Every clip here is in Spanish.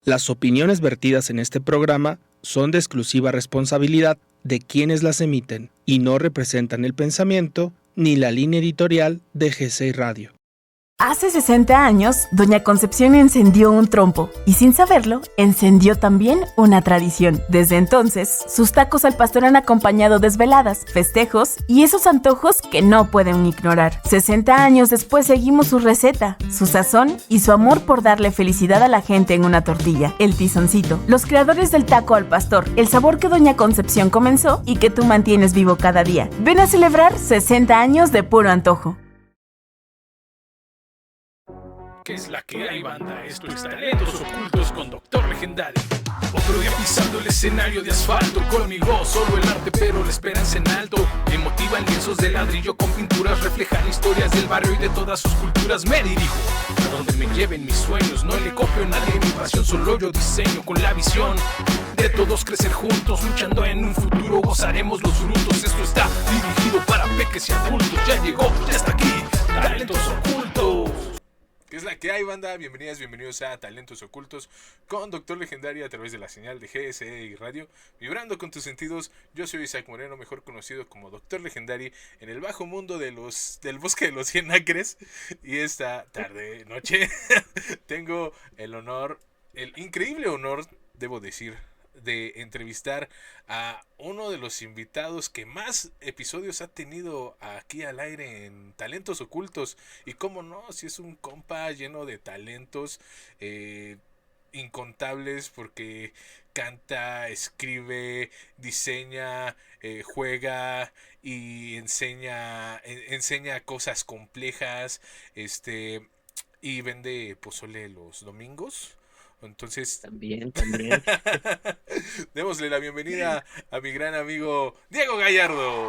Las opiniones vertidas en este programa son de exclusiva responsabilidad de quienes las emiten y no representan el pensamiento ni la línea editorial de G6 Radio. Hace 60 años, Doña Concepción encendió un trompo y sin saberlo, encendió también una tradición. Desde entonces, sus tacos al pastor han acompañado desveladas, festejos y esos antojos que no pueden ignorar. 60 años después seguimos su receta, su sazón y su amor por darle felicidad a la gente en una tortilla, el tizoncito. Los creadores del taco al pastor, el sabor que Doña Concepción comenzó y que tú mantienes vivo cada día. Ven a celebrar 60 años de puro antojo. ¿Qué es la que hay, banda? Esto es Talentos Ocultos con Doctor Legendario. Otro día pisando el escenario de asfalto. Conmigo solo el arte pero la esperanza en alto. Me motivan lienzos de ladrillo con pinturas. Reflejan historias del barrio y de todas sus culturas. Me dirijo a donde me lleven mis sueños. No le copio a nadie mi pasión, solo yo diseño con la visión de todos crecer juntos. Luchando en un futuro gozaremos los frutos. Esto está dirigido para peques y adultos. Ya llegó, ya está aquí, Talentos Ocultos. ¿Qué es la que hay, banda? Bienvenidos a Talentos Ocultos con Doctor Legendario a través de la señal de GSI Radio, vibrando con tus sentidos. Yo soy Isaac Moreno, mejor conocido como Doctor Legendario, en el bajo mundo del bosque de los 100 acres. Y esta noche, tengo el increíble honor, debo decir, de entrevistar a uno de los invitados que más episodios ha tenido aquí al aire en Talentos Ocultos. Y cómo no, si es un compa lleno de talentos incontables, porque canta, escribe, diseña, juega y enseña cosas complejas, y vende pozole los domingos. Entonces, También. démosle la bienvenida a mi gran amigo Diego Gallardo.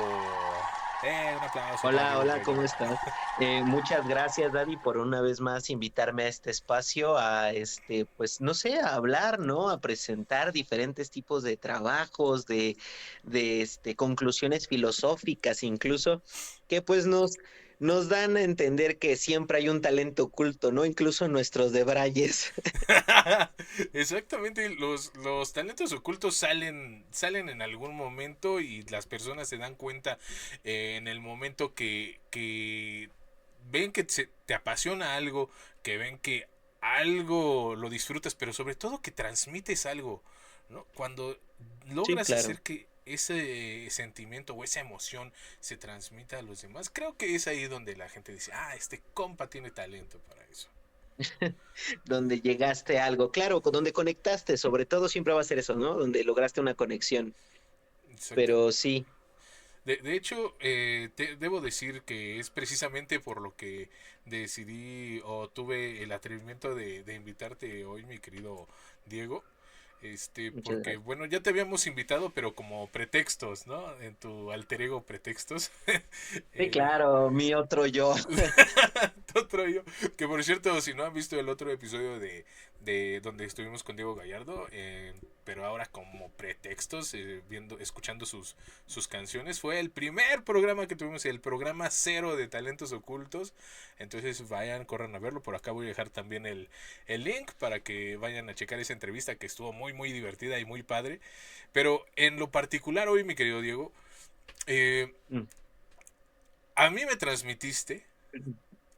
Un aplauso. Hola, ¿cómo estás? Muchas gracias, Daddy, por una vez más invitarme a este espacio, pues no sé, a hablar, ¿no? A presentar diferentes tipos de trabajos, de conclusiones filosóficas, incluso, que pues nos dan a entender que siempre hay un talento oculto, ¿no? Incluso nuestros debrayes. Exactamente, los talentos ocultos salen en algún momento y las personas se dan cuenta en el momento que ven que te apasiona algo, que ven que algo lo disfrutas, pero sobre todo que transmites algo, ¿no? Cuando logras Sí, claro. hacer que ese sentimiento o esa emoción se transmita a los demás, creo que es ahí donde la gente dice, este compa tiene talento para eso. Donde llegaste a algo, claro, con donde conectaste, sobre todo siempre va a ser eso, ¿no? Donde lograste una conexión, pero sí. De hecho, debo decir que es precisamente por lo que decidí o tuve el atrevimiento de invitarte hoy, mi querido Diego. Porque bueno, ya te habíamos invitado, pero como pretextos, ¿no? En tu alter ego pretextos. Sí, claro, mi otro yo. Otro yo. Que por cierto, si no han visto el otro episodio de donde estuvimos con Diego Gallardo, pero ahora como pretextos, escuchando sus canciones, fue el primer programa que tuvimos, el programa 0 de Talentos Ocultos. Entonces corran a verlo. Por acá voy a dejar también el link para que vayan a checar esa entrevista que estuvo muy muy divertida y muy padre. Pero en lo particular hoy, mi querido Diego, a mí me transmitiste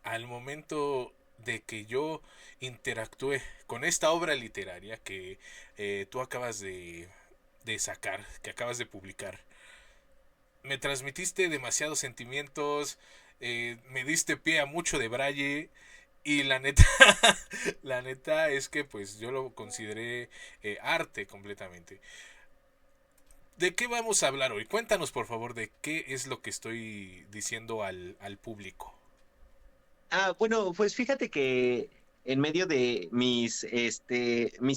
al momento de que yo interactué con esta obra literaria que tú acabas de sacar, que acabas de publicar. Me transmitiste demasiados sentimientos, me diste pie a mucho de braille. Y la neta es que pues yo lo consideré arte completamente. ¿De qué vamos a hablar hoy? Cuéntanos por favor de qué es lo que estoy diciendo al público. Bueno, pues fíjate que en medio de mis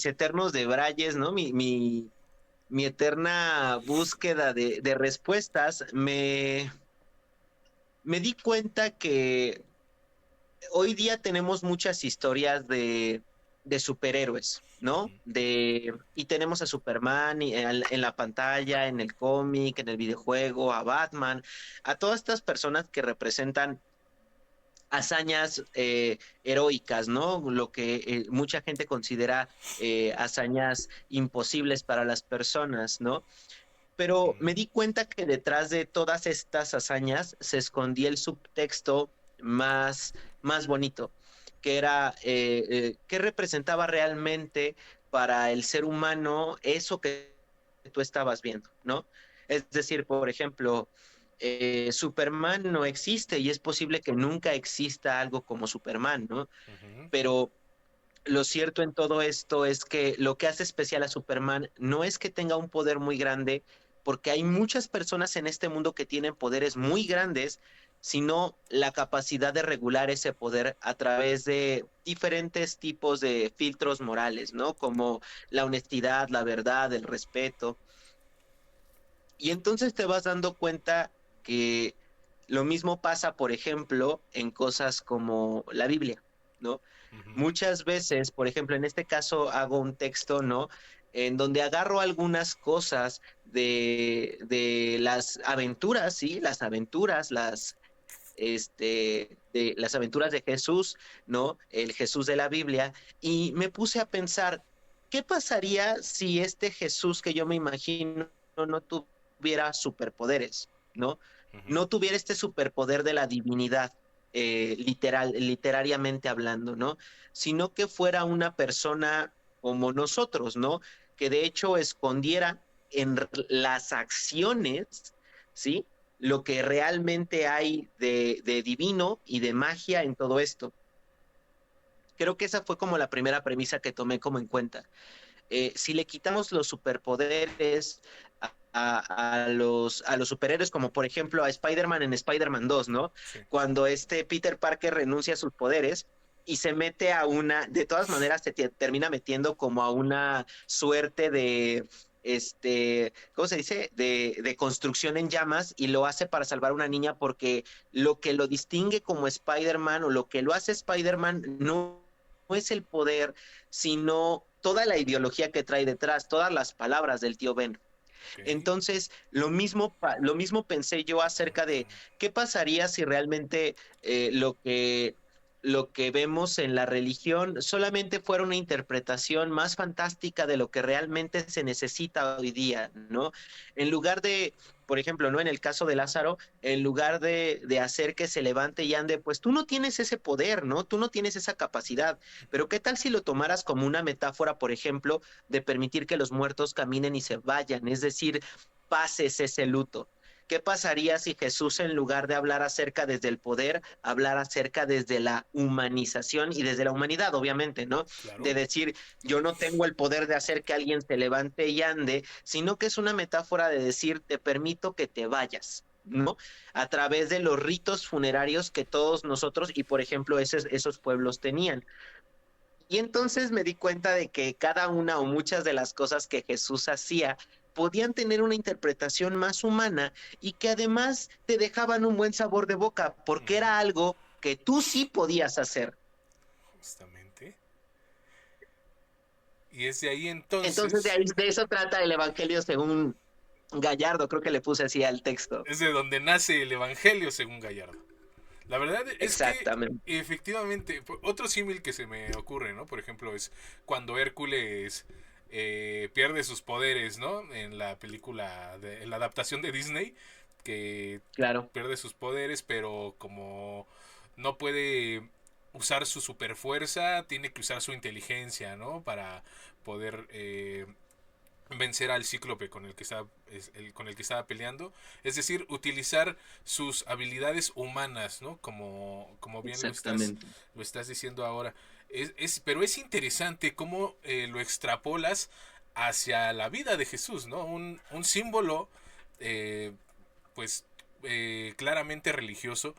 eternos debrayes, ¿no? Mi eterna búsqueda de respuestas, me di cuenta que hoy día tenemos muchas historias de superhéroes, ¿no? Y tenemos a Superman en la pantalla, en el cómic, en el videojuego, a Batman, a todas estas personas que representan hazañas heroicas, ¿no? Lo que mucha gente considera hazañas imposibles para las personas, ¿no? Pero me di cuenta que detrás de todas estas hazañas se escondía el subtexto más bonito, que era qué representaba realmente para el ser humano eso que tú estabas viendo, ¿no? Es decir, por ejemplo, Superman no existe y es posible que nunca exista algo como Superman, ¿no? Ujú. Pero lo cierto en todo esto es que lo que hace especial a Superman no es que tenga un poder muy grande, porque hay muchas personas en este mundo que tienen poderes muy grandes, sino la capacidad de regular ese poder a través de diferentes tipos de filtros morales, ¿no? Como la honestidad, la verdad, el respeto. Y entonces te vas dando cuenta que lo mismo pasa, por ejemplo, en cosas como la Biblia, ¿no? Ujú. Muchas veces, por ejemplo, en este caso hago un texto, ¿no? En donde agarro algunas cosas de las aventuras, ¿sí? Las aventuras, de las aventuras de Jesús, ¿no? El Jesús de la Biblia, y me puse a pensar, ¿qué pasaría si este Jesús que yo me imagino no tuviera superpoderes, ¿no? Ujú. No tuviera este superpoder de la divinidad, literariamente hablando, ¿no? Sino que fuera una persona como nosotros, ¿no? Que de hecho escondiera en las acciones, ¿sí? Lo que realmente hay de divino y de magia en todo esto. Creo que esa fue como la primera premisa que tomé como en cuenta. Si le quitamos los superpoderes a los superhéroes, como por ejemplo a Spider-Man en Spider-Man 2, ¿no? Sí. Cuando este Peter Parker renuncia a sus poderes y se mete a una, de todas maneras termina metiendo como a una suerte de, ¿cómo se dice? De construcción en llamas y lo hace para salvar a una niña porque lo que lo distingue como Spider-Man o lo que lo hace Spider-Man no es el poder, sino toda la ideología que trae detrás, todas las palabras del tío Ben. Ok. Entonces, lo mismo pensé yo acerca de qué pasaría si realmente lo que vemos en la religión solamente fuera una interpretación más fantástica de lo que realmente se necesita hoy día, ¿no? En lugar de, por ejemplo, ¿no? En el caso de Lázaro, en lugar de hacer que se levante y ande, pues tú no tienes ese poder, ¿no? Tú no tienes esa capacidad. Pero ¿qué tal si lo tomaras como una metáfora, por ejemplo, de permitir que los muertos caminen y se vayan? Es decir, pases ese luto. ¿Qué pasaría si Jesús, en lugar de hablar acerca desde el poder, hablara acerca desde la humanización y desde la humanidad, obviamente, ¿no? Claro. De decir, yo no tengo el poder de hacer que alguien se levante y ande, sino que es una metáfora de decir, te permito que te vayas, ¿no? A través de los ritos funerarios que todos nosotros y, por ejemplo, esos pueblos tenían. Y entonces me di cuenta de que cada una o muchas de las cosas que Jesús hacía podían tener una interpretación más humana y que además te dejaban un buen sabor de boca, porque Ujú. era algo que tú sí podías hacer. Justamente. Y es de ahí Entonces entonces, de eso trata el Evangelio según Gallardo, creo que le puse así al texto. es de donde nace el Evangelio según Gallardo. La verdad es que Exactamente. efectivamente, otro símil que se me ocurre, ¿no? Por ejemplo, es cuando Hércules pierde sus poderes, ¿no? En la película, en la adaptación de Disney, que Claro. pierde sus poderes, pero como no puede usar su superfuerza, tiene que usar su inteligencia, ¿no? Para poder vencer al cíclope con el que estaba peleando, es decir, utilizar sus habilidades humanas, ¿no? Como bien Exactamente. lo estás diciendo ahora. Pero es interesante cómo lo extrapolas hacia la vida de Jesús, ¿no? Un símbolo, eh, pues, claramente religioso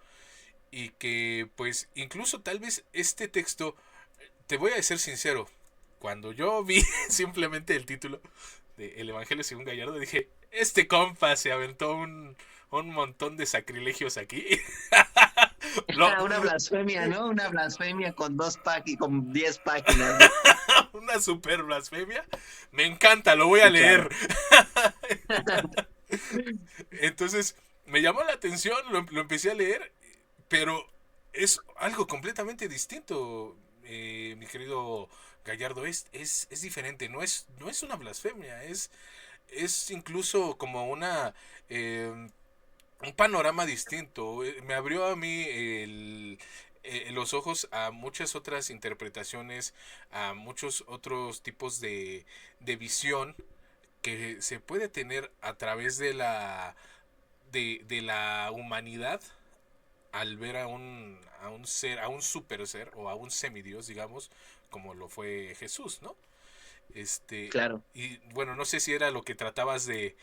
y que, pues, incluso tal vez este texto, te voy a ser sincero, cuando yo vi simplemente el título de El Evangelio según Gallardo, dije, este compa se aventó un montón de sacrilegios aquí. Lo, Una blasfemia, ¿no? Una blasfemia con 2 páginas, con 10 páginas, ¿no? una super blasfemia. Me encanta, lo voy a Sí, leer. claro. Entonces, me llamó la atención, lo empecé a leer, pero es algo completamente distinto, mi querido Gallardo. Es diferente, no es una blasfemia, es incluso como un panorama distinto. Me abrió a mí los ojos a muchas otras interpretaciones, a muchos otros tipos de visión que se puede tener a través de la humanidad al ver a un ser, a un super ser o a un semidios, digamos, como lo fue Jesús, ¿no? Claro. Y bueno, no sé si era lo que tratabas de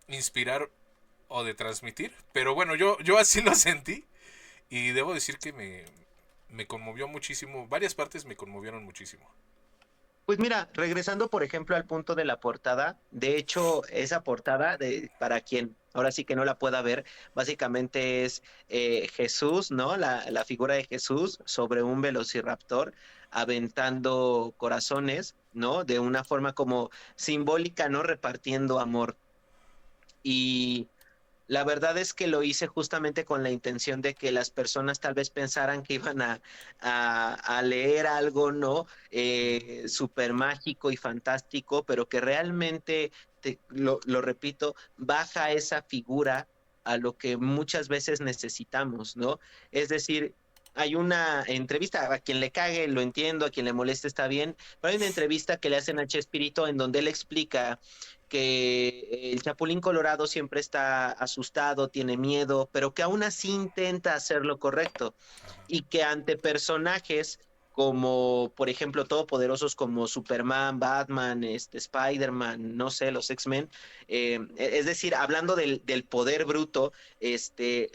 inspirar o de transmitir, pero bueno, yo así lo sentí y debo decir que me conmovió muchísimo, varias partes me conmovieron muchísimo. Pues mira, regresando por ejemplo al punto de la portada, de hecho esa portada, para quien ahora sí que no la pueda ver, básicamente es Jesús, ¿no? La figura de Jesús sobre un velociraptor aventando corazones, ¿no? De una forma como simbólica, ¿no? Repartiendo amor. Y la verdad es que lo hice justamente con la intención de que las personas tal vez pensaran que iban a leer algo, ¿no? Súper mágico y fantástico, pero que realmente, lo repito, baja esa figura a lo que muchas veces necesitamos, ¿no? Es decir, hay una entrevista, a quien le cague, lo entiendo, a quien le moleste está bien, pero hay una entrevista que le hacen a Chespirito en donde él explica que el Chapulín Colorado siempre está asustado, tiene miedo, pero que aún así intenta hacer lo correcto y que ante personajes como, por ejemplo, todopoderosos como Superman, Batman, Spider-Man, no sé, los X-Men, es decir, hablando del poder bruto,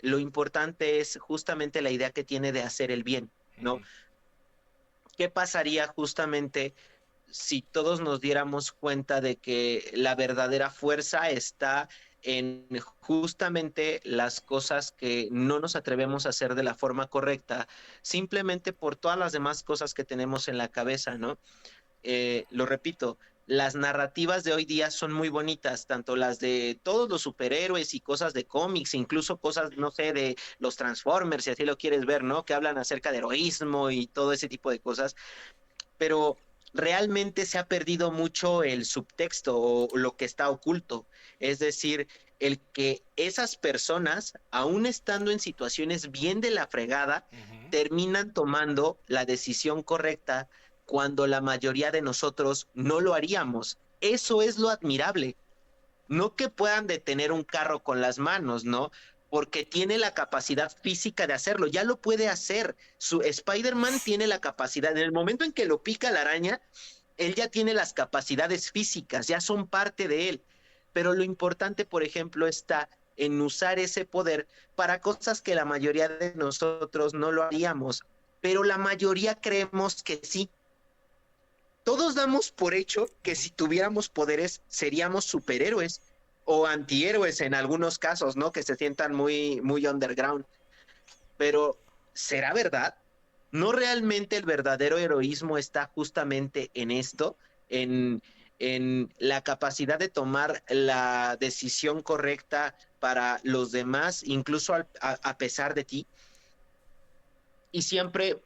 lo importante es justamente la idea que tiene de hacer el bien, ¿no? ¿Qué pasaría justamente si todos nos diéramos cuenta de que la verdadera fuerza está en justamente las cosas que no nos atrevemos a hacer de la forma correcta, simplemente por todas las demás cosas que tenemos en la cabeza, ¿no? Lo repito, las narrativas de hoy día son muy bonitas, tanto las de todos los superhéroes y cosas de cómics, incluso cosas, no sé, de los Transformers, si así lo quieres ver, ¿no? Que hablan acerca de heroísmo y todo ese tipo de cosas, pero realmente se ha perdido mucho el subtexto o lo que está oculto. Es decir, el que esas personas, aún estando en situaciones bien de la fregada, terminan tomando la decisión correcta cuando la mayoría de nosotros no lo haríamos. Eso es lo admirable. No que puedan detener un carro con las manos, ¿no? Porque tiene la capacidad física de hacerlo, ya lo puede hacer. Su Spider-Man tiene la capacidad, en el momento en que lo pica la araña, él ya tiene las capacidades físicas, ya son parte de él. Pero lo importante, por ejemplo, está en usar ese poder para cosas que la mayoría de nosotros no lo haríamos, pero la mayoría creemos que sí. Todos damos por hecho que si tuviéramos poderes seríamos superhéroes o antihéroes en algunos casos, ¿no? Que se sientan muy, muy underground. Pero, ¿será verdad? ¿No realmente el verdadero heroísmo está justamente en esto? En la capacidad de tomar la decisión correcta para los demás, incluso a pesar de ti. Y siempre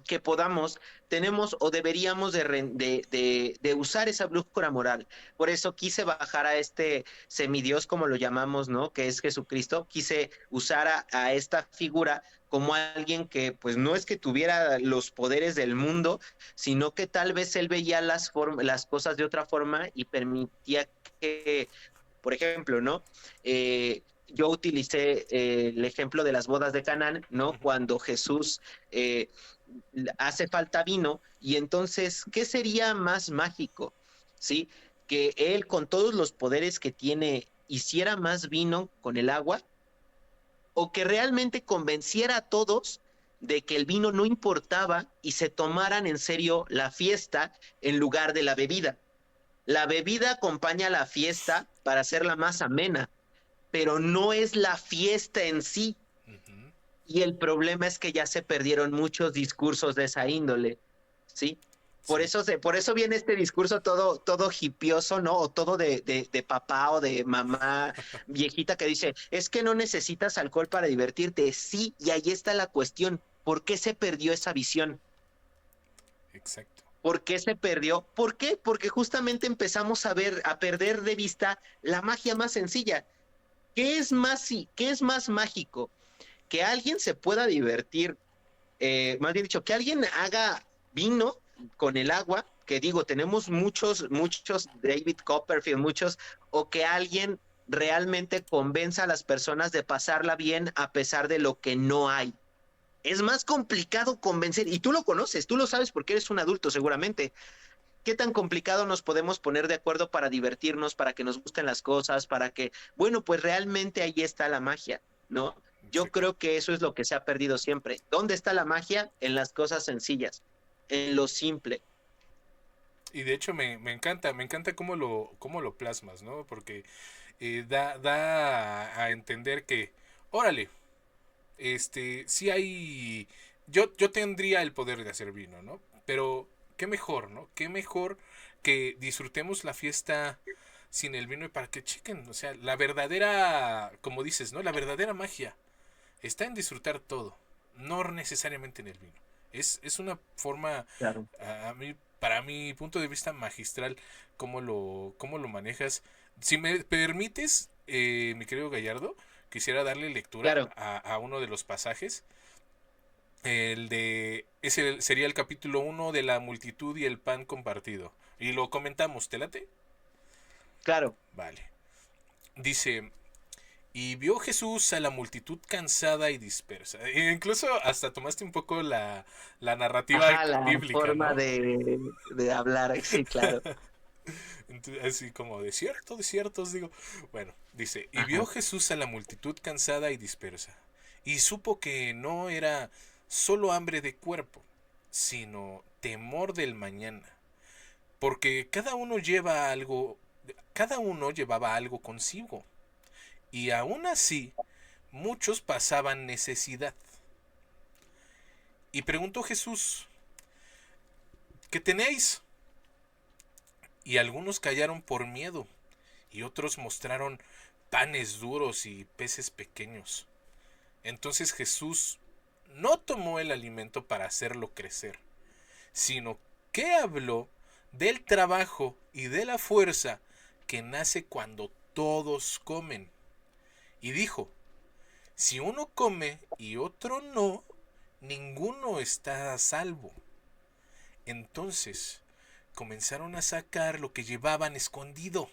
que podamos, tenemos o deberíamos de usar esa brújula moral. Por eso quise bajar a este semidios, como lo llamamos, ¿no? Que es Jesucristo. Quise usar a esta figura como alguien que pues no es que tuviera los poderes del mundo, sino que tal vez él veía las cosas de otra forma y permitía que, por ejemplo, ¿no? Yo utilicé el ejemplo de las bodas de Canaán, ¿no? Cuando Jesús hace falta vino, y entonces, ¿qué sería más mágico? ¿Sí? Que él, con todos los poderes que tiene, hiciera más vino con el agua, o que realmente convenciera a todos de que el vino no importaba y se tomaran en serio la fiesta en lugar de la bebida. La bebida acompaña a la fiesta para hacerla más amena, pero no es la fiesta en sí. Y el problema es que ya se perdieron muchos discursos de esa índole, ¿sí? Por Sí. eso por eso viene este discurso todo hipioso, ¿no? O todo de papá o de mamá viejita que dice, es que no necesitas alcohol para divertirte. Sí, y ahí está la cuestión. ¿Por qué se perdió esa visión? Exacto. ¿Por qué se perdió? ¿Por qué? Porque justamente empezamos a perder de vista la magia más sencilla. ¿Qué es más mágico? Que alguien se pueda divertir, más bien dicho, que alguien haga vino con el agua, que digo, tenemos muchos David Copperfield, muchos, o que alguien realmente convenza a las personas de pasarla bien a pesar de lo que no hay. Es más complicado convencer, y tú lo conoces, tú lo sabes porque eres un adulto seguramente. ¿Qué tan complicado nos podemos poner de acuerdo para divertirnos, para que nos gusten las cosas, para que, bueno, pues realmente ahí está la magia, ¿no? Yo Exacto. creo que eso es lo que se ha perdido siempre. ¿Dónde está la magia? En las cosas sencillas, en lo simple. Y de hecho me encanta cómo lo plasmas, ¿no? Porque da a entender que, órale, sí hay, yo tendría el poder de hacer vino, ¿no? Pero qué mejor, ¿no? Qué mejor que disfrutemos la fiesta sin el vino y para que chequen, o sea, la verdadera, como dices, ¿no? La verdadera magia está en disfrutar todo, no necesariamente en el vino. Es una forma, Claro. a mí, para mi punto de vista magistral, cómo lo manejas. Si me permites, mi querido Gallardo, quisiera darle lectura Claro, a uno de los pasajes. Ese sería el capítulo 1 de la multitud y el pan compartido. Y lo comentamos, ¿te late? claro. Vale. Dice, y vio Jesús a la multitud cansada y dispersa. E incluso hasta tomaste un poco la narrativa Ajá, la bíblica, forma ¿no? de hablar, sí, claro. Así como desiertos, digo. Bueno, dice, y vio Ajá. Jesús a la multitud cansada y dispersa, y supo que no era solo hambre de cuerpo, sino temor del mañana, porque cada uno llevaba algo consigo, y aún así muchos pasaban necesidad. Y preguntó Jesús, ¿qué tenéis? Y algunos callaron por miedo, y otros mostraron panes duros y peces pequeños. Entonces Jesús no tomó el alimento para hacerlo crecer, sino que habló del trabajo y de la fuerza que nace cuando todos comen. Y dijo, si uno come y otro no, ninguno está a salvo. Entonces comenzaron a sacar lo que llevaban escondido.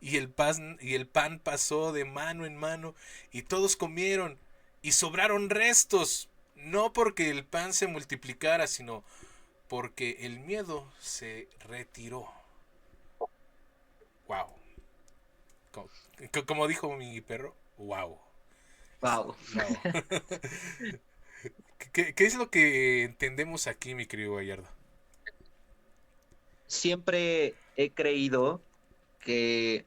Y el pan pasó de mano en mano, y todos comieron, y sobraron restos, no porque el pan se multiplicara, sino porque el miedo se retiró. Wow. Como, como dijo mi perro, wow. Wow. Wow. ¿Qué es lo que entendemos aquí, mi querido Gallardo? Siempre he creído que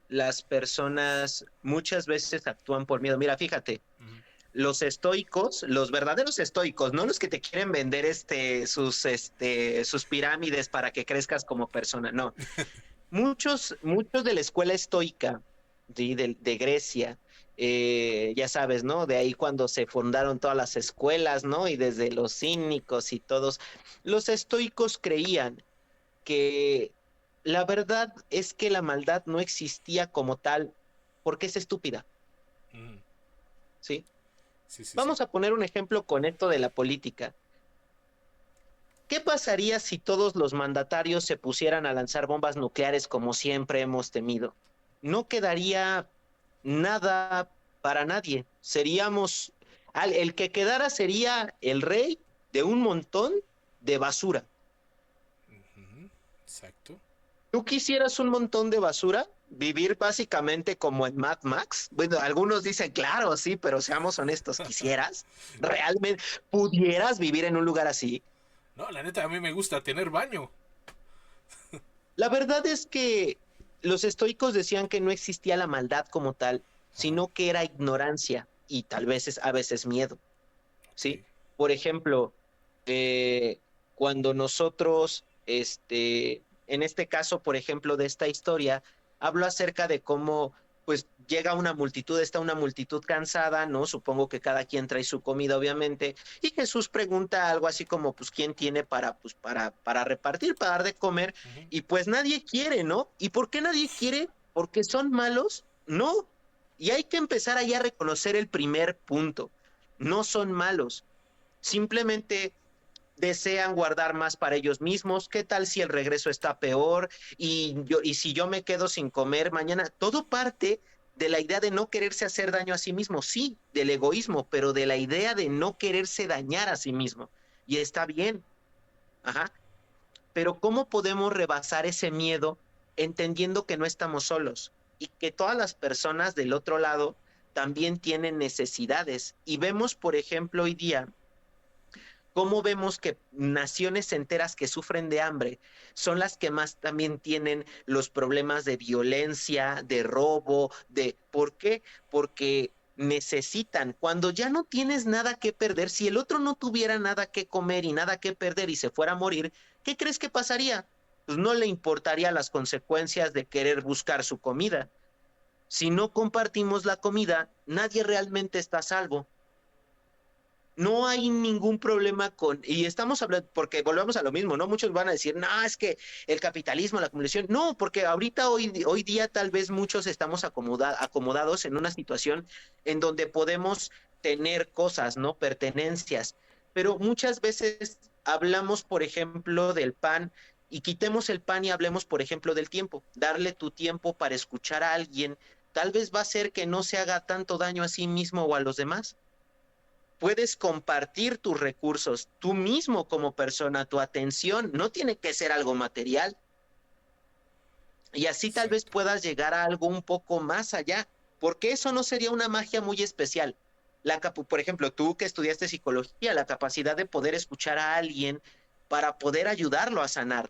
las personas muchas veces actúan por miedo. Mira, fíjate, Ujú. los estoicos, los verdaderos estoicos, no los que te quieren vender sus pirámides para que crezcas como persona, no. Muchos de la escuela estoica, ¿sí? De Grecia, ya sabes, ¿no? De ahí cuando se fundaron todas las escuelas, ¿no? Y desde los cínicos y todos, los estoicos creían que la verdad es que la maldad no existía como tal porque es estúpida, Ujú. ¿sí? Sí, sí, sí. Vamos a poner un ejemplo con esto de la política. ¿Qué pasaría si todos los mandatarios se pusieran a lanzar bombas nucleares como siempre hemos temido? No quedaría nada para nadie. El que quedara sería el rey de un montón de basura. Ujú. Exacto. ¿Tú quisieras un montón de basura? ¿Vivir básicamente como en Mad Max? Bueno, algunos dicen, claro, sí, pero seamos honestos, ¿quisieras? ¿Realmente pudieras vivir en un lugar así? No, la neta, a mí me gusta tener baño. La verdad es que los estoicos decían que no existía la maldad como tal, Ajá. sino que era ignorancia y tal vez a veces miedo, Ok. ¿sí? Por ejemplo, eh, cuando nosotros, en este caso, por ejemplo, de esta historia, hablo acerca de cómo pues llega una multitud, está una multitud cansada, ¿no? Supongo que cada quien trae su comida, obviamente, y Jesús pregunta algo así como, pues, ¿quién tiene para repartir, para dar de comer? Ujú. Y pues nadie quiere, ¿no? ¿Y por qué nadie quiere? ¿Porque son malos? No. Y hay que empezar ahí a reconocer el primer punto. No son malos. Simplemente desean guardar más para ellos mismos. ¿Qué tal si el regreso está peor? Y si yo me quedo sin comer mañana, todo parte de la idea de no quererse hacer daño a sí mismo, sí, del egoísmo, pero de la idea de no quererse dañar a sí mismo. Y está bien, ajá. Pero ¿cómo podemos rebasar ese miedo entendiendo que no estamos solos y que todas las personas del otro lado también tienen necesidades? Y vemos, por ejemplo, hoy día cómo vemos que naciones enteras que sufren de hambre son las que más también tienen los problemas de violencia, de robo, ¿por qué? Porque necesitan, cuando ya no tienes nada que perder, si el otro no tuviera nada que comer y nada que perder y se fuera a morir, ¿qué crees que pasaría? Pues no le importaría las consecuencias de querer buscar su comida. Si no compartimos la comida, nadie realmente está a salvo. No hay ningún problema y estamos hablando, porque volvemos a lo mismo, ¿no? Muchos van a decir, no, es que el capitalismo, la acumulación, no, porque ahorita, hoy día, tal vez muchos estamos acomodados en una situación en donde podemos tener cosas, ¿no? Pertenencias, pero muchas veces hablamos, por ejemplo, del pan, y quitemos el pan y hablemos, por ejemplo, del tiempo. Darle tu tiempo para escuchar a alguien, tal vez va a hacer que no se haga tanto daño a sí mismo o a los demás. Puedes compartir tus recursos, tú mismo como persona, tu atención, no tiene que ser algo material. Y así tal vez Exacto. puedas llegar a algo un poco más allá, porque eso no sería una magia muy especial. Por ejemplo, tú que estudiaste psicología, la capacidad de poder escuchar a alguien para poder ayudarlo a sanar.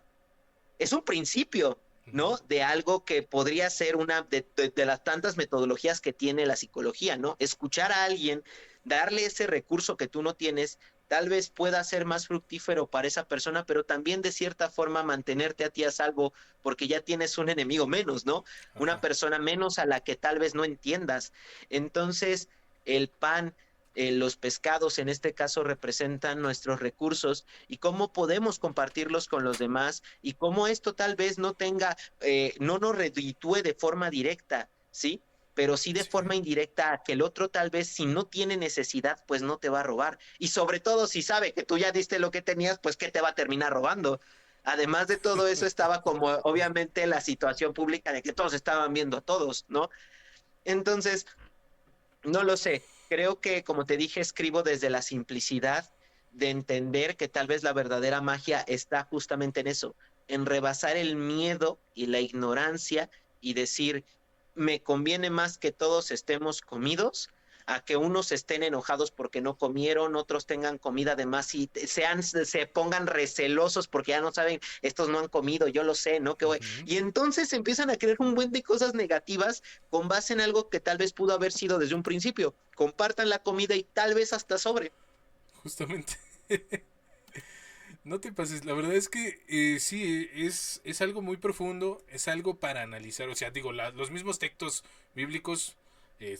Es un principio, Ujú. ¿no? De algo que podría ser una de las tantas metodologías que tiene la psicología, ¿no? Escuchar a alguien, darle ese recurso que tú no tienes, tal vez pueda ser más fructífero para esa persona, pero también de cierta forma mantenerte a ti a salvo, porque ya tienes un enemigo menos, ¿no? Una Ajá. persona menos a la que tal vez no entiendas. Entonces, el pan, los pescados en este caso representan nuestros recursos y cómo podemos compartirlos con los demás y cómo esto tal vez no nos reditúe de forma directa, ¿sí? Pero sí de Sí. forma indirecta a que el otro tal vez si no tiene necesidad, pues no te va a robar. Y sobre todo si sabe que tú ya diste lo que tenías, pues que te va a terminar robando. Además de todo eso estaba como obviamente la situación pública de que todos estaban viendo a todos, ¿no? Entonces, no lo sé. Creo que, como te dije, escribo desde la simplicidad de entender que tal vez la verdadera magia está justamente en eso, en rebasar el miedo y la ignorancia y decir, me conviene más que todos estemos comidos a que unos estén enojados porque no comieron, otros tengan comida de más y se pongan recelosos porque ya no saben, estos no han comido, yo lo sé, ¿no? Ujú. Y entonces empiezan a creer un buen de cosas negativas con base en algo que tal vez pudo haber sido desde un principio. Compartan la comida y tal vez hasta sobre. Justamente. No te pases, la verdad es que sí, es algo muy profundo, es algo para analizar, o sea, digo, los mismos textos bíblicos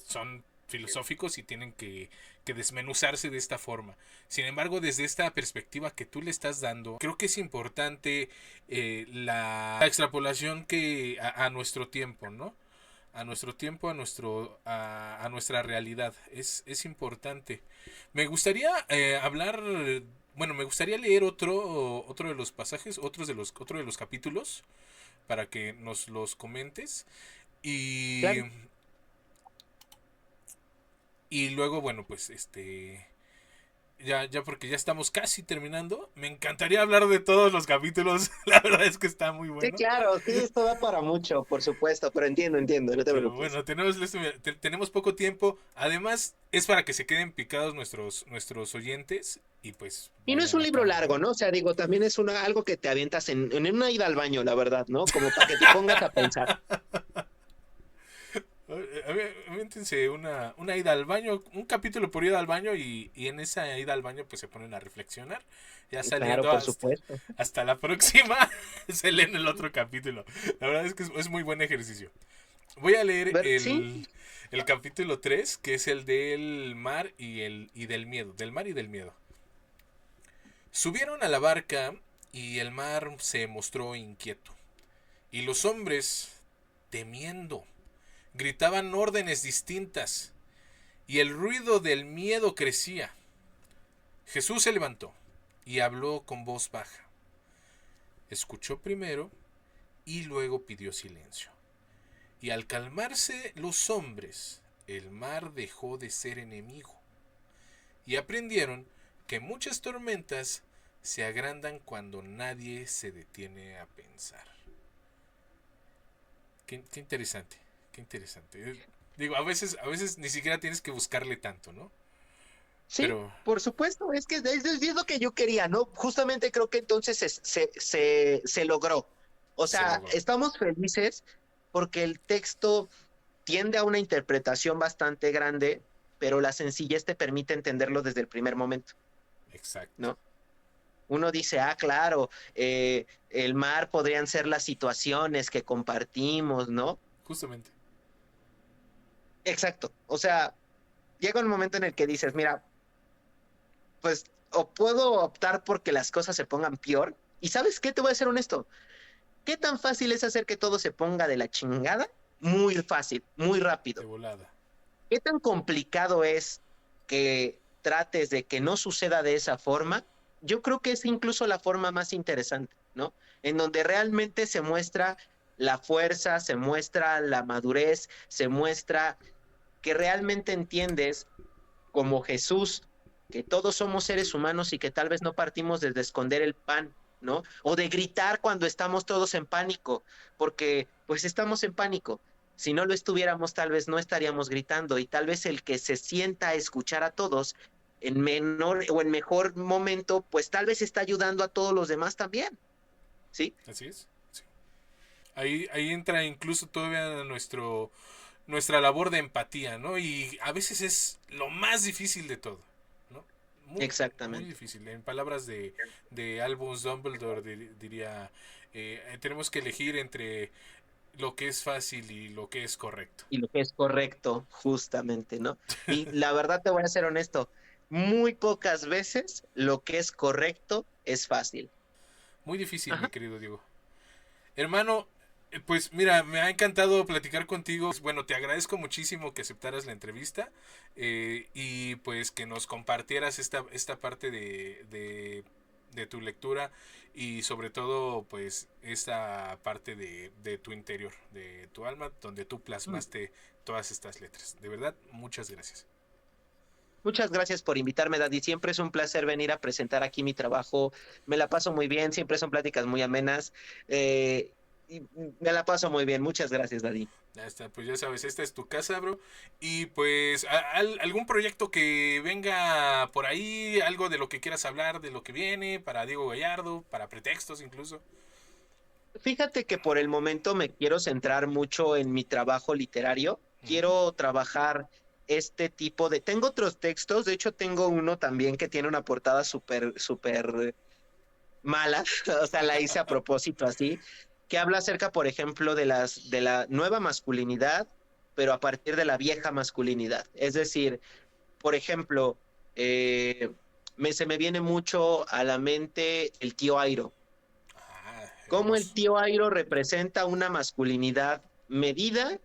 son filosóficos y tienen que desmenuzarse de esta forma. Sin embargo, desde esta perspectiva que tú le estás dando, creo que es importante la extrapolación a nuestro tiempo, ¿no? A nuestro tiempo, a nuestra realidad. Es importante. Me gustaría hablar, bueno, me gustaría leer otro de los pasajes, otro de los capítulos, para que nos los comentes. Y, Claro. y luego, bueno, pues ya porque ya estamos casi terminando. Me encantaría hablar de todos los capítulos. La verdad es que está muy Sí, bueno. claro, sí, esto da para mucho, por supuesto, pero entiendo, no te Pero preocupes. bueno, tenemos poco tiempo. Además, es para que se queden picados nuestros oyentes y pues Y no es vayan un libro acá, largo, ¿no? ¿no? O sea, digo, también es algo que te avientas en una ida al baño, la verdad, ¿no? Como para que te pongas a pensar. aviéntense una ida al baño, un capítulo por ida al baño y en esa ida al baño pues se ponen a reflexionar. Ya saliendo Claro, por supuesto. hasta la próxima se leen el otro capítulo. La verdad es que es muy buen ejercicio. Voy a leer Sí. el capítulo 3, que es el del mar y del miedo. Del mar y del miedo. Subieron a la barca y el mar se mostró inquieto. Y los hombres, temiendo, gritaban órdenes distintas. Y el ruido del miedo crecía. Jesús se levantó y habló con voz baja. Escuchó primero y luego pidió silencio. Y al calmarse los hombres, el mar dejó de ser enemigo. Y aprendieron que muchas tormentas se agrandan cuando nadie se detiene a pensar. Qué interesante, qué interesante. Digo, a veces ni siquiera tienes que buscarle tanto, ¿no? Sí, Pero por supuesto, es que es lo que yo quería, ¿no? Justamente creo que entonces se logró. O se sea, logró. estamos felices porque el texto tiende a una interpretación bastante grande, pero la sencillez te permite entenderlo desde el primer momento, Exacto. ¿no? Uno dice, claro, el mar podrían ser las situaciones que compartimos, ¿no? Justamente. Exacto. O sea, llega un momento en el que dices, mira, pues o puedo optar porque las cosas se pongan peor. Y ¿sabes qué? Te voy a ser honesto. ¿Qué tan fácil es hacer que todo se ponga de la chingada? Muy fácil, muy rápido. De volada. ¿Qué tan complicado es que trates de que no suceda de esa forma? Yo creo que es incluso la forma más interesante, ¿no? En donde realmente se muestra la fuerza, se muestra la madurez, se muestra que realmente entiendes como Jesús, que todos somos seres humanos y que tal vez no partimos desde esconder el pan, ¿no? O de gritar cuando estamos todos en pánico, porque pues estamos en pánico. Si no lo estuviéramos, tal vez no estaríamos gritando y tal vez el que se sienta a escuchar a todos en menor o en mejor momento, pues tal vez está ayudando a todos los demás también, ¿sí? Así es. Sí. Ahí entra incluso todavía nuestra labor de empatía, ¿no? Y a veces es lo más difícil de todo, ¿no? Muy Exactamente. difícil. En palabras de Albus Dumbledore diría, tenemos que elegir entre lo que es fácil y lo que es correcto. Y lo que es correcto, justamente, ¿no? Y la verdad te voy a ser honesto, muy pocas veces lo que es correcto es fácil. Muy difícil, mi Ajá. querido Diego. Hermano, pues mira, me ha encantado platicar contigo. Bueno, te agradezco muchísimo que aceptaras la entrevista y pues que nos compartieras esta parte de tu lectura y sobre todo pues esta parte de tu interior, de tu alma, donde tú plasmaste todas estas letras. De verdad, muchas gracias. Muchas gracias por invitarme, Daddy. Siempre es un placer venir a presentar aquí mi trabajo. Me la paso muy bien, siempre son pláticas muy amenas. Y me la paso muy bien. Muchas gracias, Daddy. Ya está, pues ya sabes, esta es tu casa, bro. Y pues, algún proyecto que venga por ahí, algo de lo que quieras hablar, de lo que viene, para Diego Gallardo, para pretextos incluso. Fíjate que por el momento me quiero centrar mucho en mi trabajo literario. Ujú. Quiero trabajar este tipo de... Tengo otros textos, de hecho tengo uno también que tiene una portada súper mala, o sea, la hice a propósito así, que habla acerca, por ejemplo, de la nueva masculinidad, pero a partir de la vieja masculinidad. Es decir, por ejemplo, eh, se me viene mucho a la mente el tío Airo. Cómo el Hermoso. tío Airo representa una masculinidad medida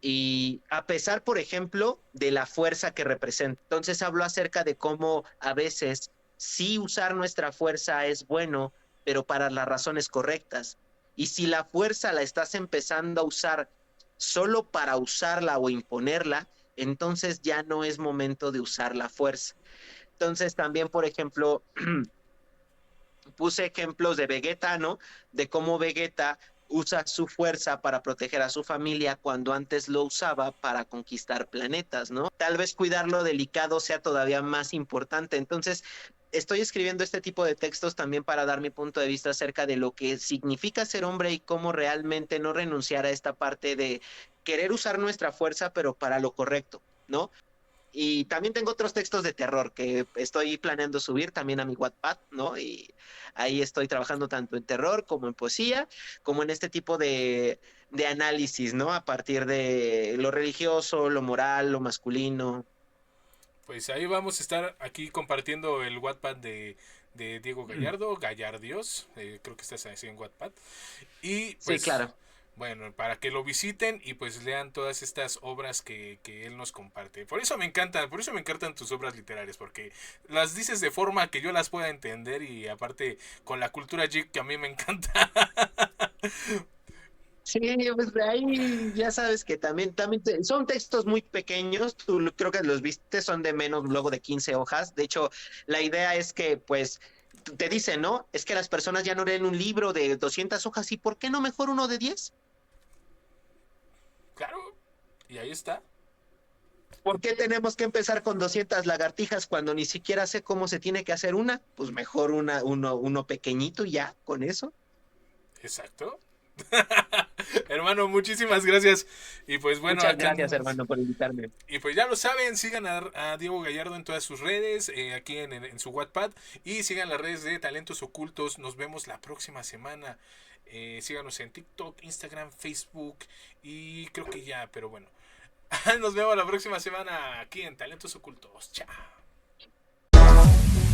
y a pesar, por ejemplo, de la fuerza que representa. Entonces habló acerca de cómo a veces sí usar nuestra fuerza es bueno, pero para las razones correctas. Y si la fuerza la estás empezando a usar solo para usarla o imponerla, entonces ya no es momento de usar la fuerza. Entonces también, por ejemplo, puse ejemplos de Vegeta, ¿no? De cómo Vegeta usa su fuerza para proteger a su familia cuando antes lo usaba para conquistar planetas, ¿no? Tal vez cuidar lo delicado sea todavía más importante. Entonces, estoy escribiendo este tipo de textos también para dar mi punto de vista acerca de lo que significa ser hombre y cómo realmente no renunciar a esta parte de querer usar nuestra fuerza, pero para lo correcto, ¿no? Y también tengo otros textos de terror que estoy planeando subir también a mi Wattpad, ¿no? Y ahí estoy trabajando tanto en terror como en poesía, como en este tipo de análisis, ¿no? A partir de lo religioso, lo moral, lo masculino. Pues ahí vamos a estar aquí compartiendo el Wattpad de Diego Gallardo, Gallardios, creo que estás así en Wattpad. Y pues, sí, claro. Bueno, para que lo visiten y pues lean todas estas obras que él nos comparte. Por eso me encantan tus obras literarias, porque las dices de forma que yo las pueda entender y aparte con la cultura geek que a mí me encanta. Sí, pues de ahí ya sabes que también son textos muy pequeños, tú creo que los viste, son de menos luego de 15 hojas. De hecho, la idea es que pues te dicen, ¿no? Es que las personas ya no leen un libro de 200 hojas, ¿y por qué no mejor uno de 10? Claro, y ahí está. ¿Por qué tenemos que empezar con 200 lagartijas cuando ni siquiera sé cómo se tiene que hacer una? Pues mejor uno pequeñito y ya, con eso. Exacto. Hermano, muchísimas gracias. Y pues bueno, muchas gracias, hermano, por invitarme. Y pues ya lo saben, sigan a Diego Gallardo en todas sus redes, aquí en su Wattpad, y sigan las redes de Talentos Ocultos. Nos vemos la próxima semana. Síganos en TikTok, Instagram, Facebook y creo que ya, pero bueno. Nos vemos la próxima semana aquí en Talentos Ocultos. Chao.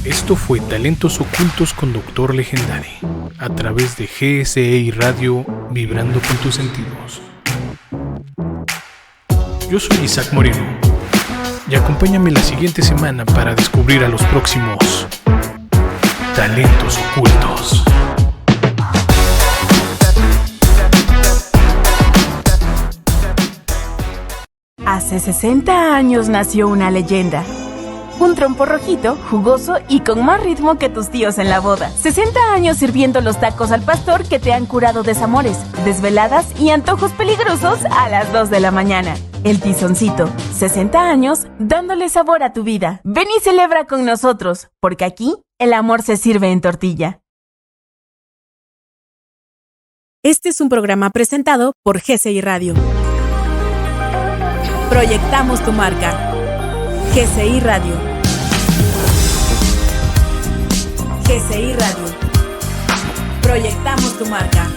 Esto fue Talentos Ocultos con Doctor Legendary, a través de GSI Radio, vibrando con tus sentidos. Yo soy Isaac Moreno, y acompáñame la siguiente semana para descubrir a los próximos Talentos Ocultos. Hace 60 años nació una leyenda. Un trompo rojito, jugoso y con más ritmo que tus tíos en la boda. 60 años sirviendo los tacos al pastor que te han curado desamores, desveladas y antojos peligrosos a las 2 de la mañana. El Tizoncito, 60 años dándole sabor a tu vida. Ven y celebra con nosotros, porque aquí el amor se sirve en tortilla. Este es un programa presentado por GSI Radio. Proyectamos tu marca. GSI Radio. GSI Radio. Proyectamos tu marca.